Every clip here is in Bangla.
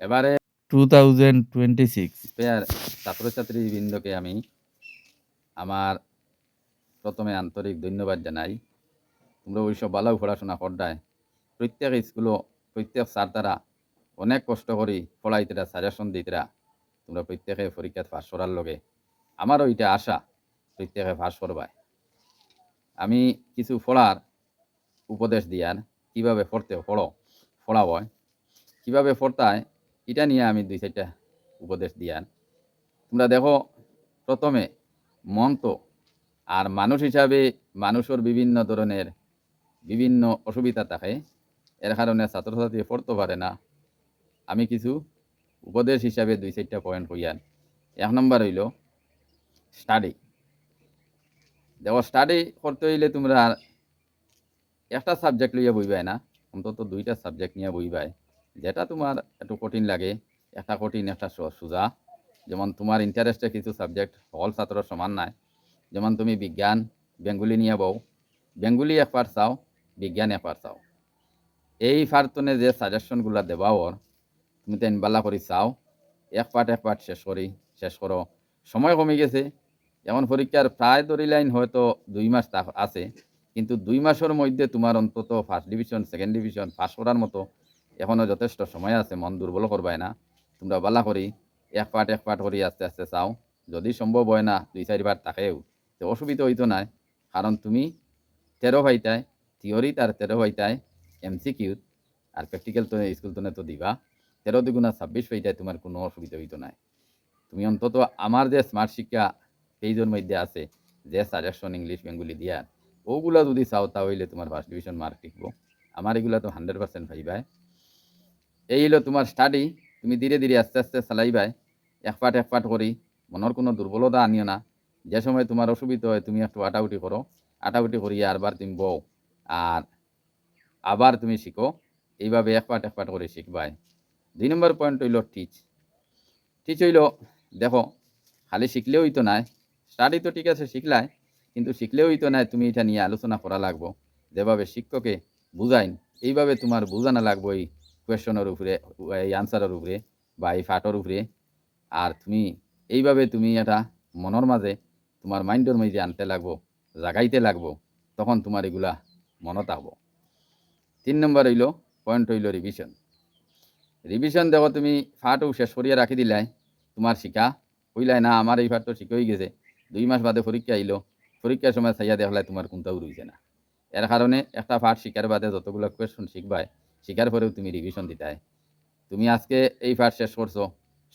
এবারে 2026 পেয়ার ছাত্রছাত্রীবৃন্দকে আমি আমার প্রথমে আন্তরিক ধন্যবাদ জানাই। তোমরা ওইসব ভালো পড়াশোনা করদায়। প্রত্যেক স্কুলও প্রত্যেক স্যার তারা অনেক কষ্ট করি পড়াইতেরা, সাজেশন দিতেরা। তোমরা প্রত্যেকে পরীক্ষা পাস করার লগে আমারও এটা আশা প্রত্যেকে পাস করবায়। আমি কিছু পড়ার উপদেশ দিয়ার কীভাবে পড়তে পড়াব কীভাবে পড়তায় এটা নিয়ে আমি 2-4টা উপদেশ দিয়ার। তোমরা দেখো, প্রথমে মন তো আর মানুষ হিসাবে মানুষের বিভিন্ন ধরনের বিভিন্ন অসুবিধা থাকে, এর কারণে ছাত্রছাত্রী পড়তে পারে না। আমি কিছু উপদেশ হিসাবে 2-4টা পয়েন্ট কইয়ার। 1 নম্বর হইল স্টাডি। দেখো, স্টাডি করতে হইলে তোমরা একটা সাবজেক্ট লইয়া বইবাই না, অন্তত 2টা সাবজেক্ট নিয়ে বইবাই। যেটা তোমার একটু কঠিন লাগে, একটা কঠিন একটা সোজা। যেমন তোমার ইন্টারেস্টে কিছু সাবজেক্ট সকল ছাত্র সমান নাই। যেমন তুমি বিজ্ঞান বেঙ্গলি নিয়ে বউ, বেঙ্গলি এক পার্ট চাও, বিজ্ঞান এক পার্ট চাও। এই ফার্তনে যে সাজেশনগুলো দেওয়া ওর তুমি তো বালা করি চাও, এক পার্ট শেষ করো। সময় কমে গেছে, এখন পরীক্ষার প্রায় ধরি লাইন হয়তো 2 মাস আছে, কিন্তু 2 মাসের মধ্যে তোমার অন্তত first division second division pass করার মতো এখনও যথেষ্ট সময় আছে। মন দুর্বল করবাই না। তোমরা বালা করি এক পার্ট করি আস্তে আস্তে চাও। যদি সম্ভব হয় না 2-4 বার থাকেও তো অসুবিধা হইতো না, কারণ তুমি 13 পাইতায় থিওরি তার 13 পাইতায় MCQ আর প্র্যাকটিক্যাল তো স্কুল তো দিবা। 13 2 26 পাইতায় তোমার কোনো অসুবিধা হইতো না। তুমি অন্তত আমার যে স্মার্ট শিক্ষা পেজের মধ্যে আছে যে সাজেশন ইংলিশ বেঙ্গলি দিয়া, ওগুলা যদি চাও তাহলে তোমার ফার্স্ট ডিভিশন মার্ক টিকবো। আমার এগুলা তো 100% পাইবাই। এই হলো তোমার স্টাডি। তুমি ধীরে ধীরে আস্তে আস্তে চালাইবাই, এক পার্ট করি। মনের কোনো দুর্বলতা আনিও না। যে সময় তোমার অসুবিধা হয় তুমি একটু আটাউটি করো, আটাউটি করিয়া আরবার তুমি বও, আর আবার তুমি শিখো। এইভাবে এক পার্ট করে শিখবাই। 2 নম্বর পয়েন্ট হইল টিচ হইল, দেখো খালি শিখলেও হইতো না। স্টাডি তো ঠিক আছে শিখলাই, কিন্তু শিখলেও হইতো না। তুমি এটা নিয়ে আলোচনা করা লাগবো, যেভাবে শিক্ষকে বুঝাইন এইভাবে তোমার বুঝানো লাগবো এই কোয়েশনের উপরে, এই আনসারের উপরে বা এই ফাটর উপরে। আর তুমি এইভাবে তুমি এটা মনের মাঝে তোমার মাইন্ডের মাঝে আনতে লাগবো, জাগাইতে লাগবো, তখন তোমার এগুলা মনত আবো। 3 নম্বর পয়েন্ট হইল রিভিশন। দেখো, তুমি ফাটও শেষ করিয়া রাখি দিলাই, তোমার শিখা হইলাই না। আমার এই ফাট তো শিখ হয়ে গেছে, 2 মাস বাদে পরীক্ষা আইলো, পরীক্ষার সময় চাইয়া দেখলাই তোমার কোনটাও রইছে না। এর কারণে একটা ফাট শিখার বাদে যতগুলো কোয়েশন শিখবাই, শিখার পরেও তুমি রিভিশন দিতাই। তুমি আজকে এই ফাট শেষ করছো,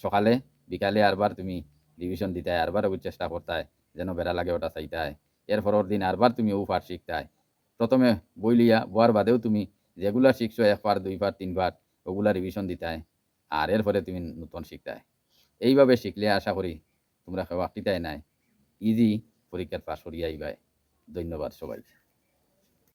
সকালে বিকালে আরবার তুমি রিভিশন দিতাই, আরবার চেষ্টা করতাই যেন বেড়া লাগে ওটা চাইতাই। এর পরের দিন আরবার তুমি ও ফাট শিখতাই। প্রথমে বই লিয়া বোয়ার বাদেও তুমি যেগুলা শিখছো 1 বার 2 বার 3 বার ওগুলা রিভিশন দিতাই, আর এরপরে তুমি নতুন শিখতাই। এইভাবে শিখলে আশা করি তোমরা কেউ আটটিতাই নাই, ইজি পরীক্ষার পাশ করিয়া আইবাই। ধন্যবাদ সবাই।